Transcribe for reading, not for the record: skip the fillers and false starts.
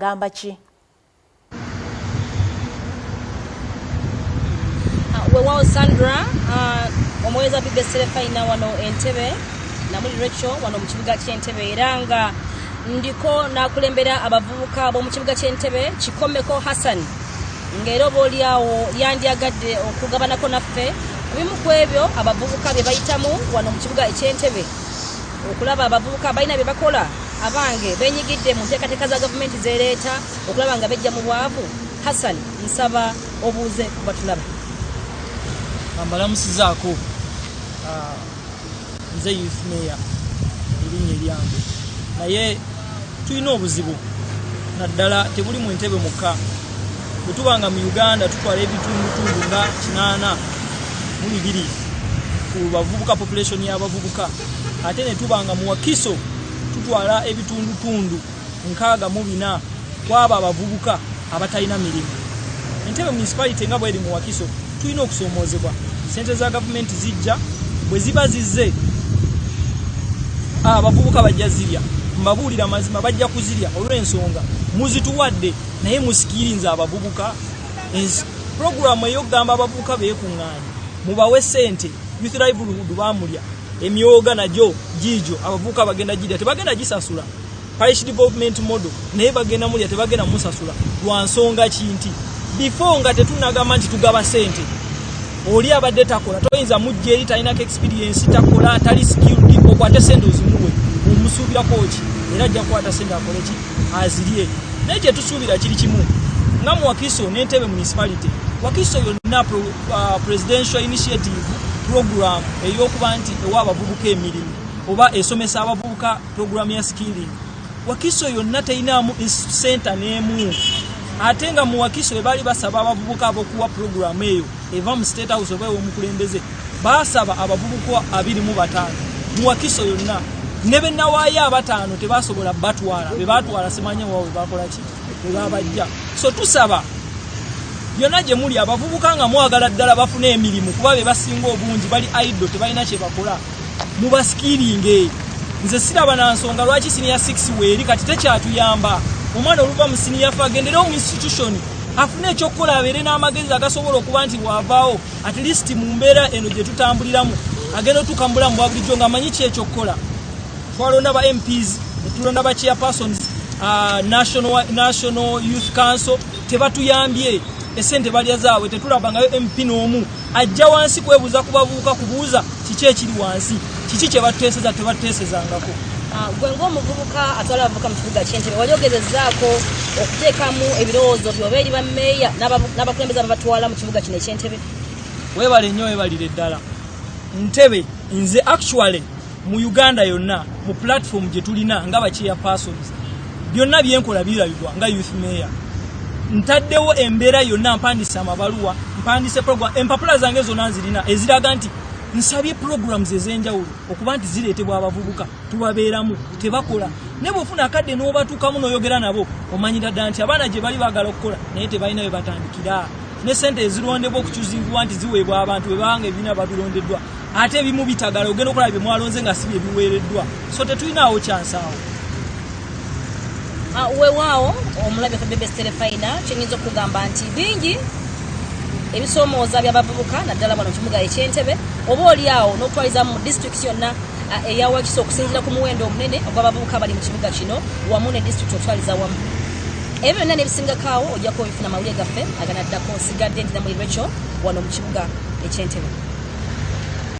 agamba ki? Weewaawo Sandra, omuweereza BBS Terefayina wano Entebbe namuli Rachel wano mu kibuga ky'Entebbe era nga ndiko nakulembera abavubuka b'omu kibuga ky'Entebbe Kikomeko Hassan ng'era oba oliawo yandyagadde okugabanako naffe ebimu ku ebyo abavubuka bye bayitamu wano mu kibuga eky'Entebbe okulaba abavubuka balina bye bakola abange benyigidde mu nteekateeka za gavumenti zeereeta okulaba nga bejja mu bwavu. Hassan, nsaba obuuze ku batulaba. Mbalamusizaako nze youth mayor erinnya eryange naye tulina obuzibu naddala tebuli mu Entebbe mukka bwe tubanga mu Uganda tutwala ebitundutundu nga 80 mu 2 ku bavubuka population y'abavubuka ate ne tubanga mu Wakiso tutwala ebitundutundu 64 kwaba abavubuka abatalina mirimu. Entebbe municipality nga bweri mu Wakiso tulina okusoomoozebwa sente za gavumenti zijja bwe ziba zizze abavubuka bajja zirya mbabuulira mazima bajja kuzirya olw'ensonga muzituwadde naye musikirinze abavubuka programu ey'okugamba abavubuka beekuŋŋaanye mubawe sente youth livelihood baamulya emyoga nagyo giijo abavubuka bagenda girya tebagenda gisasula parish development model naye bagenda mulya tebagenda musasula lwa nsonga ki nti before nga tetunagamba nti tugaba sente oli abadde takola toyinza mujja eri talinako experience takola atali skilled okwate sente ozimuwe omusuubirako ki era ajja kukwata sente akole ki azirye naye kye tusuubira kiri kimu nga mu Wakiso n'Entebbe municipality Wakiso yonna presidential initiative program ey'okuba nti ewa abavubuka emirimu oba esomesa abavubuka program ya skilling Wakiso yonna teyinaamu center n'emu ate nga mu Wakiso bwe baali basaba abavubuka abokuwa program eyo eva mu state house oba omukulembeze basaba abavubuka 25 mu Wakiso yonna ne bennawaayo 5 tebasobola batwala be batwala simanye wawe bakola ki be babajja so tusaba byonna gye muli abavubuka nga mwagala ddala bafune emirimu kuba be basinga obungi bali idle tebalina kye bakola mu baskiringe nze siraba na nsonga lwaki senior 6 weeri kati tekyatuyamba omwana oluva mu senior 5 agendera mu institution afune ekyokukola abeere n'amagezi agasobola okuba nti bwavaawo at least mu mbeera eno gye tutambuliramu agenda otukambula mu bwabulijjo ng'amanyi ki ekyokukola twalonda ba MPs tulonda ba chairpersons national youth council tebatuyambye esente balya zaabwe tetulabangayo MP n'omu ajja wansi kwebuuza ku bavubuka kubuuza kiki ekiri wansi kiki kye bateeseza tebateesezangako. Gwe ng'omuvubuka atwala abavubuka mu kibuga ky'Entebbe wali ogezezaako okuteekamu ebirowoozo byoba eri bammeeya n'abakulembeze ababatwala mu kibuga kino eky'Entebbe? Weebale nnyo weebalire ddala. Ntebbe nze actually mu Uganda yonna mu platform gye tulina nga chairpersons byonna byenkola birabibwa nga youth mayor ntaddewo embeera yonna mpandise amabaluwa mpandise program empapula zange zonna nzirina eziraga nti nsabye programs ez'enjawulo okuba nti zireetebwa abavubuka tubabeeramu tebakola ne bw'ofuna akadde n'obatuukamu n'oyogera nabo omanyira ddala nti abaana gye bali baagala okukola naye tebalina bye batandikira ne sente ezirondebwa okukyuzingibwa nti ziweebwa abantu bwe babanga ebibiina babirondeddwa ate ebimu bitagala ogenda okola bye mwalonze nga si bye biweereddwa so tetulinaawo kyansaawo. Weewaawo omulabi wa BBS Terefayina kyenyinza okugamba nti bingi ebisoomooza by'abavubuka naddala wano mu kibuga eky'Entebbe oba oliawo n'okutwaliza mu disitulikiti yonna eya Wakiso okusinziira ku muwendo omunene ogw'abavubuka bali mu kibuga kino wamu ne disitulikiti okutwaliza wamu. Ebyo byonna n'ebisingakaawo ojja kubifuna mawulire gaffe aganaddako nsigadde nti namuli Rachel wano mu kibuga eky'Entebbe.